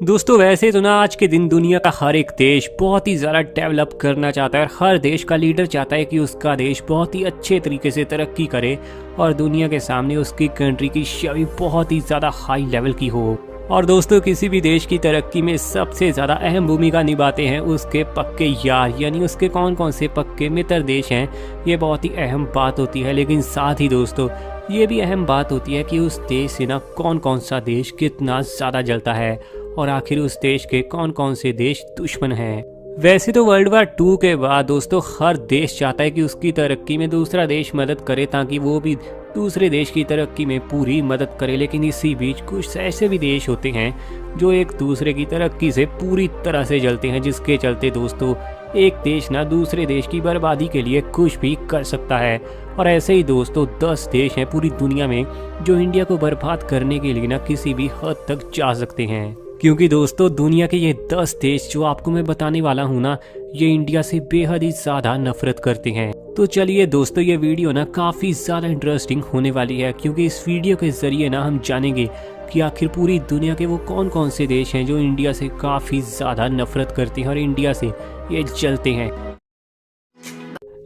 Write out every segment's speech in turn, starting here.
दोस्तों वैसे तो ना आज के दिन दुनिया का हर एक देश बहुत ही ज़्यादा डेवलप करना चाहता है और हर देश का लीडर चाहता है कि उसका देश बहुत ही अच्छे तरीके से तरक्की करे और दुनिया के सामने उसकी कंट्री की छवि बहुत ही ज़्यादा हाई लेवल की हो। और दोस्तों किसी भी देश की तरक्की में सबसे ज़्यादा अहम भूमिका निभाते हैं उसके पक्के यार, यानी उसके कौन कौन से पक्के मित्र देश हैं। ये बहुत ही अहम बात होती है, लेकिन साथ ही दोस्तों ये भी अहम बात होती है कि उस देश से ना कौन कौन सा देश कितना ज़्यादा जलता है और आखिर उस देश के कौन कौन से देश दुश्मन हैं। वैसे तो वर्ल्ड वार 2 के बाद दोस्तों हर देश चाहता है कि उसकी तरक्की में दूसरा देश मदद करे ताकि वो भी दूसरे देश की तरक्की में पूरी मदद करे, लेकिन इसी बीच कुछ ऐसे भी देश होते हैं जो एक दूसरे की तरक्की से पूरी तरह से जलते हैं, जिसके चलते दोस्तों एक देश ना दूसरे देश की बर्बादी के लिए कुछ भी कर सकता है। और ऐसे ही दोस्तों 10 देश हैं पूरी दुनिया में जो इंडिया को बर्बाद करने के लिए ना किसी भी हद तक जा सकते हैं, क्योंकि दोस्तों दुनिया के ये 10 देश जो आपको मैं बताने वाला हूँ ना, ये इंडिया से बेहद ही ज़्यादा नफरत करते हैं। तो चलिए दोस्तों ये वीडियो ना काफ़ी ज़्यादा इंटरेस्टिंग होने वाली है, क्योंकि इस वीडियो के ज़रिए ना हम जानेंगे कि आखिर पूरी दुनिया के वो कौन कौन से देश हैं जो इंडिया से काफ़ी ज़्यादा नफरत करते हैं और इंडिया से ये जलते हैं।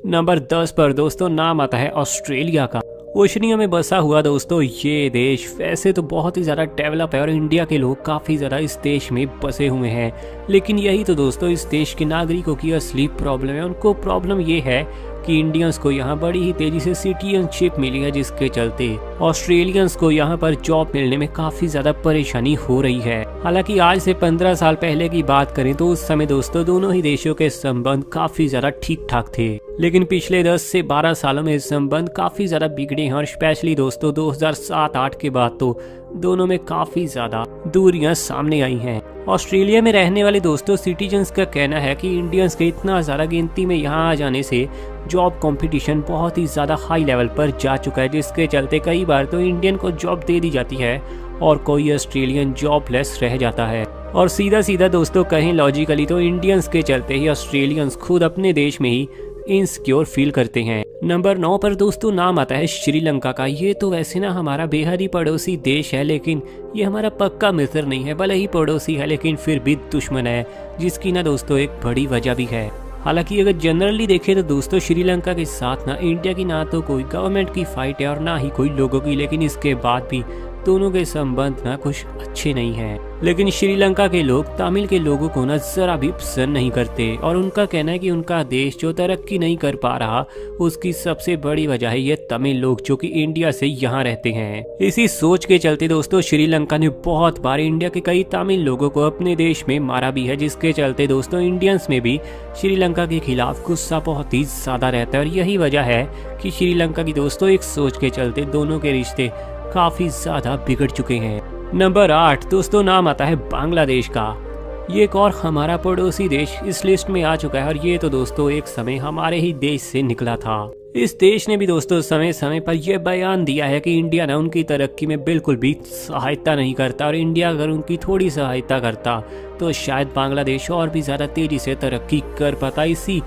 नंबर 10 पर दोस्तों नाम आता है ऑस्ट्रेलिया का। ओशनिया में बसा हुआ दोस्तों ये देश वैसे तो बहुत ही ज़्यादा डेवलप है और इंडिया के लोग काफ़ी ज़्यादा इस देश में बसे हुए हैं, लेकिन यही तो दोस्तों इस देश के नागरिकों की असली प्रॉब्लम है। उनको प्रॉब्लम ये है कि इंडियंस को यहाँ बड़ी ही तेजी से सिटीजनशिप मिली है, जिसके चलते ऑस्ट्रेलियंस को यहाँ पर जॉब मिलने में काफ़ी ज़्यादा परेशानी हो रही है। हालांकि आज से 15 साल पहले की बात करें तो उस समय दोस्तों दोनों ही देशों के संबंध काफ़ी ज़्यादा ठीक ठाक थे, लेकिन पिछले 10 से 12 सालों में संबंध काफ़ी ज़्यादा बिगड़े हैं और स्पेशली दोस्तों 2007-8 के बाद तो दोनों में काफ़ी ज़्यादा दूरियां सामने आई हैं। ऑस्ट्रेलिया में रहने वाले दोस्तों सिटीजन्स का कहना है कि इंडियंस के इतना ज़्यादा गिनती में यहाँ आ जाने से जॉब कंपटीशन बहुत ही ज़्यादा हाई लेवल पर जा चुका है, जिसके चलते कई बार तो इंडियन को जॉब दे दी जाती है और कोई ऑस्ट्रेलियन जॉबलेस रह जाता है। और सीधा सीधा दोस्तों कहें लॉजिकली तो इंडियंस के चलते ही ऑस्ट्रेलियंस खुद अपने देश में ही इनसिक्योर फील करते हैं। नंबर 9 पर दोस्तों नाम आता है श्रीलंका का। ये तो वैसे ना हमारा बेहद ही पड़ोसी देश है, लेकिन ये हमारा पक्का मित्र नहीं है। भले ही पड़ोसी है लेकिन फिर भी दुश्मन है, जिसकी ना दोस्तों एक बड़ी वजह भी है। हालांकि अगर जनरली देखें तो दोस्तों श्रीलंका के साथ ना इंडिया की ना तो कोई गवर्नमेंट की फाइट है और ना ही कोई लोगों की, लेकिन इसके बाद भी दोनों के संबंध ना कुछ अच्छे नहीं हैं। लेकिन श्रीलंका के लोग तमिल के लोगों को ना जरा भी पसंद नहीं करते और उनका कहना है कि उनका देश जो तरक्की नहीं कर पा रहा उसकी सबसे बड़ी वजह है ये तमिल लोग जो कि इंडिया से यहाँ रहते हैं। इसी सोच के चलते दोस्तों श्रीलंका ने बहुत बार इंडिया के कई तमिल लोगों को अपने देश में मारा भी है, जिसके चलते दोस्तों इंडियंस में भी श्रीलंका के खिलाफ गुस्सा बहुत ही ज्यादा रहता है। और यही वजह है कि श्रीलंका की दोस्तों एक सोच के चलते दोनों के रिश्ते काफी ज्यादा बिगड़ चुके हैं। नंबर 8 दोस्तों नाम आता है बांग्लादेश का। ये एक और हमारा पड़ोसी देश इस लिस्ट में आ चुका है और ये तो दोस्तों एक समय हमारे ही देश से निकला था। इस देश ने भी दोस्तों समय समय पर यह बयान दिया है कि इंडिया ना उनकी तरक्की में बिल्कुल भी सहायता नहीं करता और इंडिया अगर उनकी थोड़ी सहायता करता तो शायद बांग्लादेश और भी ज्यादा तेजी से तरक्की कर पाता। इसी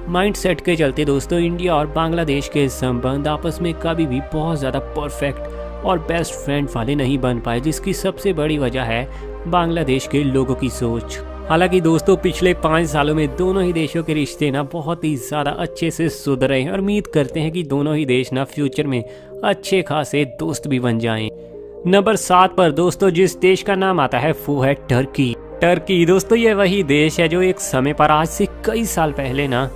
माइंडसेट के चलते दोस्तों इंडिया और बांग्लादेश के संबंध आपस में कभी भी बहुत ज्यादा परफेक्ट और बेस्ट फ्रेंड वाले नहीं बन पाए, जिसकी सबसे बड़ी वजह है बांग्लादेश के लोगों की सोच। हालांकि दोस्तों पिछले 5 सालों में दोनों ही देशों के रिश्ते ना बहुत ही ज़्यादा अच्छे से सुधरे हैं और उम्मीद करते हैं कि दोनों ही देश ना फ्यूचर में अच्छे खासे दोस्त भी बन जाएं। नंबर 7 पर दोस्तों जिस देश का नाम आता है वो है टर्की। टर्की दोस्तों ये वही देश है जो एक समय पर आज से कई साल पहले ना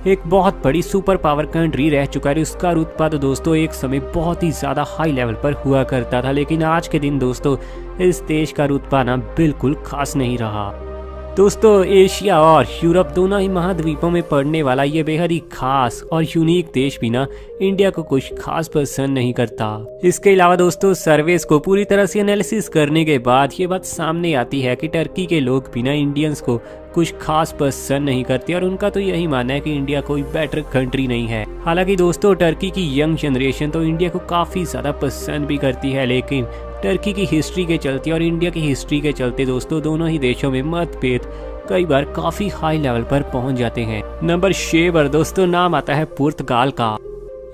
एक बहुत बड़ी सुपर पावर कंट्री रह चुका है। उसका रुतबा तो दोस्तों एक समय बहुत ही ज़्यादा हाई लेवल पर हुआ करता था, लेकिन आज के दिन दोस्तों इस देश का रुतबा ना बिल्कुल खास नहीं रहा। दोस्तों एशिया और यूरोप दोनों ही महाद्वीपों में पड़ने वाला ये बेहद ही खास और यूनिक देश भी ना इंडिया को कुछ खास पसंद नहीं करता। इसके अलावा दोस्तों सर्वेस को पूरी तरह से एनालिसिस करने के बाद ये बात सामने आती है कि टर्की के लोग भी ना इंडियंस को कुछ खास पसंद नहीं करते और उनका तो यही मानना है कि इंडिया कोई बेटर कंट्री नहीं है। हालांकि दोस्तों टर्की की यंग जनरेशन तो इंडिया को काफ़ी ज़्यादा पसंद भी करती है, लेकिन टर्की की हिस्ट्री के चलते और इंडिया की हिस्ट्री के चलते दोस्तों दोनों ही देशों में मतभेद कई बार काफ़ी हाई लेवल पर पहुंच जाते हैं। नंबर 6 पर दोस्तों नाम आता है पुर्तगाल का।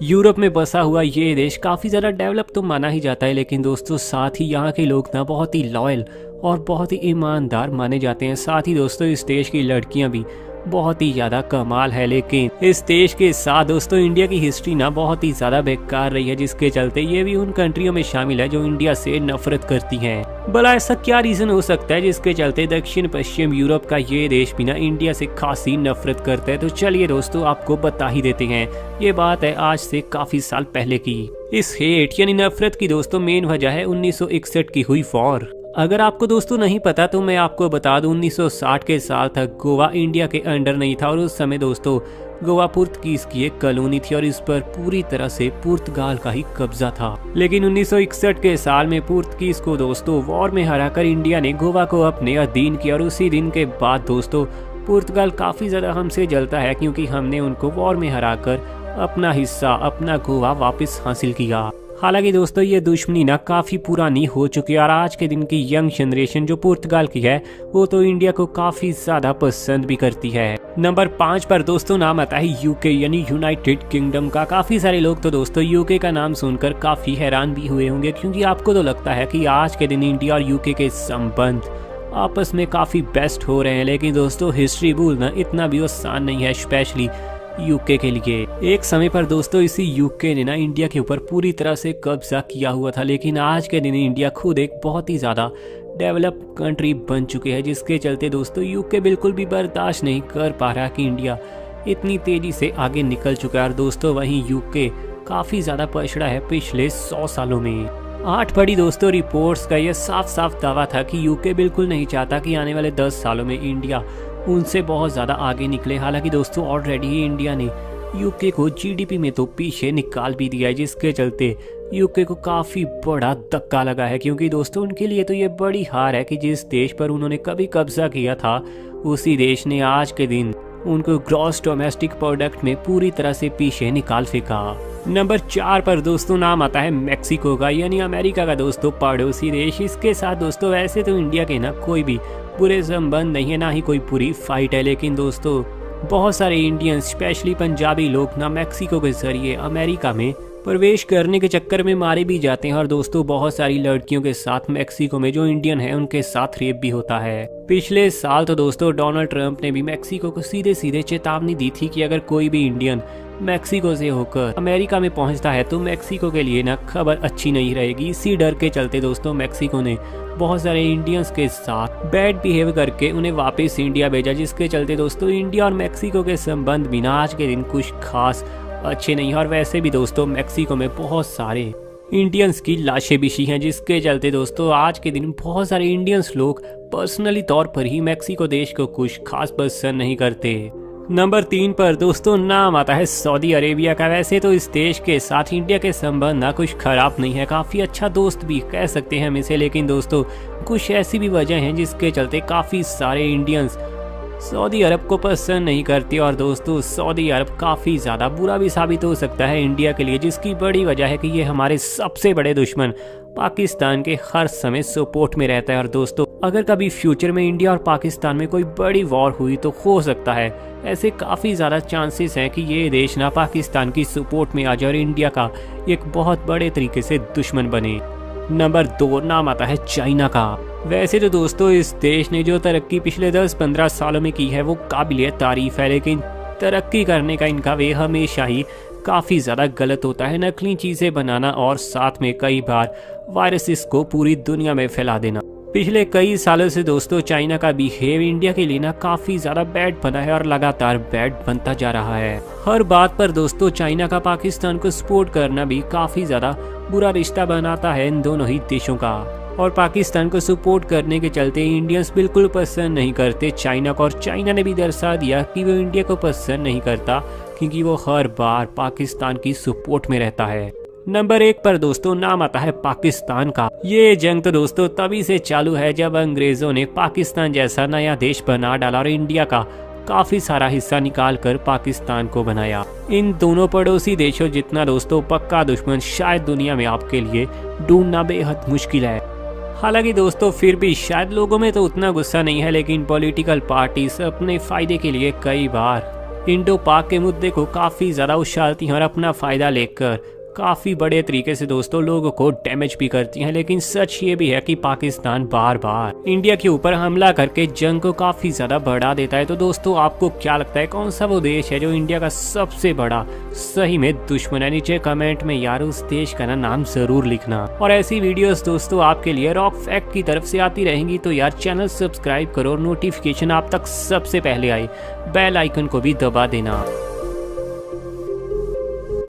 यूरोप में बसा हुआ ये देश काफ़ी ज़्यादा डेवलप तो माना ही जाता है, लेकिन दोस्तों साथ ही यहाँ के लोग ना बहुत ही लॉयल और बहुत ही ईमानदार माने जाते हैं। साथ ही दोस्तों इस देश की लड़कियाँ भी बहुत ही ज़्यादा कमाल है। लेकिन इस देश के साथ दोस्तों इंडिया की हिस्ट्री ना बहुत ही ज़्यादा बेकार रही है, जिसके चलते ये भी उन कंट्रियों में शामिल है जो इंडिया से नफरत करती हैं। भला ऐसा क्या रीज़न हो सकता है जिसके चलते दक्षिण पश्चिम यूरोप का ये देश भी ना इंडिया से खासी नफरत करता है? तो चलिए दोस्तों आपको बता ही देते हैं। ये बात है आज से काफ़ी साल पहले की। इस हेट यानी नफरत की दोस्तों मेन वजह है 1961 की हुई वॉर। अगर आपको दोस्तों नहीं पता तो मैं आपको बता दूं 1960 के साल तक गोवा इंडिया के अंडर नहीं था, और उस समय दोस्तों गोवा पुर्तगीज की एक कॉलोनी थी और इस पर पूरी तरह से पुर्तगाल का ही कब्जा था। लेकिन 1961 के साल में पुर्तगीज को दोस्तों वॉर में हराकर इंडिया ने गोवा को अपने अधीन किया, और उसी दिन के बाद दोस्तों पुर्तगाल काफी ज्यादा हमसे जलता है क्योंकि हमने उनको वॉर में हराकर अपना हिस्सा अपना गोवा वापस हासिल किया। हालांकि दोस्तों ये दुश्मनी ना काफ़ी पुरानी हो चुकी है और आज के दिन की यंग जनरेशन जो पुर्तगाल की है वो तो इंडिया को काफ़ी ज़्यादा पसंद भी करती है। नंबर 5 पर दोस्तों नाम आता है यूके यानी यूनाइटेड किंगडम का। काफ़ी सारे लोग तो दोस्तों यूके का नाम सुनकर काफ़ी हैरान भी हुए होंगे, क्योंकि आपको तो लगता है कि आज के दिन इंडिया और यूके के संबंध आपस में काफ़ी बेस्ट हो रहे हैं। लेकिन दोस्तों हिस्ट्री भूलना इतना भी आसान नहीं है, स्पेशली यूके के लिए। एक समय पर दोस्तों इसी यूके ने ना इंडिया के ऊपर पूरी तरह से कब्जा किया हुआ था, लेकिन आज के दिन इंडिया खुद एक बहुत ही ज़्यादा डेवलप कंट्री बन चुकी है, जिसके चलते दोस्तों यूके बिल्कुल भी बर्दाश्त नहीं कर पा रहा कि इंडिया इतनी तेज़ी से आगे निकल चुका है। और दोस्तों वहीं यूके काफ़ी ज़्यादा पछड़ा है पिछले 100 सालों में। 8 बड़ी दोस्तों रिपोर्ट्स का यह साफ साफ दावा था कि यूके बिल्कुल नहीं चाहता कि आने वाले 10 सालों में इंडिया उनसे बहुत ज़्यादा आगे निकले। हालांकि दोस्तों ऑलरेडी ही इंडिया ने यूके को जीडीपी में तो पीछे निकाल भी दिया है, जिसके चलते यूके को काफ़ी बड़ा धक्का लगा है, क्योंकि दोस्तों उनके लिए तो ये बड़ी हार है कि जिस देश पर उन्होंने कभी कब्जा किया था उसी देश ने आज के दिन उनको ग्रॉस डोमेस्टिक प्रोडक्ट में पूरी तरह से पीछे निकाल फेंका। नंबर 4 पर दोस्तों नाम आता है मैक्सिको का, यानी अमेरिका का दोस्तों पड़ोसी देश। इसके साथ दोस्तों वैसे तो इंडिया के ना कोई भी बुरे संबंध नहीं है, ना ही कोई पूरी फाइट है, लेकिन दोस्तों बहुत सारे इंडियंस स्पेशली पंजाबी लोग ना मैक्सिको के जरिए अमेरिका में प्रवेश करने के चक्कर में मारे भी जाते हैं। और दोस्तों बहुत सारी लड़कियों के साथ मैक्सिको में जो इंडियन है उनके साथ रेप भी होता है। पिछले साल तो दोस्तों डोनाल्ड ट्रंप ने भी मैक्सिको को सीधे सीधे चेतावनी दी थी कि अगर कोई भी इंडियन मैक्सिको से होकर अमेरिका में पहुंचता है तो मैक्सिको के लिए ना खबर अच्छी नहीं रहेगी। इसी डर के चलते दोस्तों मैक्सिको ने बहुत सारे इंडियंस के साथ बैड बिहेव करके उन्हें वापस इंडिया भेजा, जिसके चलते दोस्तों इंडिया और मैक्सिको के संबंध भी ना आज के दिन कुछ खास अच्छे नहीं है। और वैसे भी दोस्तों मैक्सिको में बहुत सारे इंडियंस की लाशें बिछी हैं, जिसके चलते दोस्तों आज के दिन बहुत सारे इंडियंस लोग पर्सनली तौर पर ही मैक्सिको देश को कुछ खास पसंद नहीं करते। नंबर 3 पर दोस्तों नाम आता है सऊदी अरेबिया का। वैसे तो इस देश के साथ इंडिया के संबंध ना कुछ खराब नहीं है, काफ़ी अच्छा दोस्त भी कह सकते हैं हम इसे, लेकिन दोस्तों कुछ ऐसी भी वजह हैं जिसके चलते काफ़ी सारे इंडियंस सऊदी अरब को पसंद नहीं करते। और दोस्तों सऊदी अरब काफ़ी ज़्यादा बुरा भी साबित हो सकता है इंडिया के लिए, जिसकी बड़ी वजह है कि ये हमारे सबसे बड़े दुश्मन पाकिस्तान के हर समय सपोर्ट में रहता है। और दोस्तों अगर कभी फ्यूचर में इंडिया और पाकिस्तान में कोई बड़ी वॉर हुई तो हो सकता है ऐसे काफ़ी ज़्यादा चांसेस हैं कि ये देश ना पाकिस्तान की सपोर्ट में आ जाए और इंडिया का एक बहुत बड़े तरीके से दुश्मन बने। नंबर 2 नाम आता है चाइना का। वैसे तो दोस्तों इस देश ने जो तरक्की पिछले 10-15 सालों में की है वो काबिल तारीफ है, लेकिन तरक्की करने का इनका वे हमेशा ही काफ़ी ज़्यादा गलत होता है। नकली चीज़ें बनाना और साथ में कई बार वायरसेस को पूरी दुनिया में फैला देना। पिछले कई सालों से दोस्तों चाइना का बिहेव इंडिया के लिए ना काफ़ी ज़्यादा बैड बना है और लगातार बैड बनता जा रहा है। हर बात पर दोस्तों चाइना का पाकिस्तान को सपोर्ट करना भी काफ़ी ज़्यादा बुरा रिश्ता बनाता है इन दोनों ही देशों का। और पाकिस्तान को सपोर्ट करने के चलते इंडियंस बिल्कुल पसंद नहीं करते चाइना को, और चाइना ने भी दर्शा दिया कि वो इंडिया को पसंद नहीं करता क्योंकि वो हर बार पाकिस्तान की सपोर्ट में रहता है। नंबर 1 पर दोस्तों नाम आता है पाकिस्तान का। ये जंग तो दोस्तों तभी से चालू है जब अंग्रेजों ने पाकिस्तान जैसा नया देश बना डाला और इंडिया का काफी सारा हिस्सा निकाल कर पाकिस्तान को बनाया। इन दोनों पड़ोसी देशों जितना दोस्तों पक्का दुश्मन शायद दुनिया में आपके लिए ढूंढना बेहद मुश्किल है। हालांकि दोस्तों फिर भी शायद लोगों में तो उतना गुस्सा नहीं है, लेकिन पॉलिटिकल पार्टीज अपने फायदे के लिए कई बार इंडो पाक के मुद्दे को काफ़ी ज़्यादा उछालती हैं और अपना फ़ायदा लेकर काफ़ी बड़े तरीके से दोस्तों लोगों को डैमेज भी करती हैं। लेकिन सच ये भी है कि पाकिस्तान बार बार इंडिया के ऊपर हमला करके जंग को काफ़ी ज़्यादा बढ़ा देता है। तो दोस्तों आपको क्या लगता है, कौन सा वो देश है जो इंडिया का सबसे बड़ा सही में दुश्मन है? नीचे कमेंट में यार उस देश का नाम ज़रूर लिखना। और ऐसी वीडियोस दोस्तों आपके लिए रॉक फैक्ट की तरफ से आती रहेंगी, तो यार चैनल सब्सक्राइब करो और नोटिफिकेशन आप तक सबसे पहले आए बेल आइकन को भी दबा देना।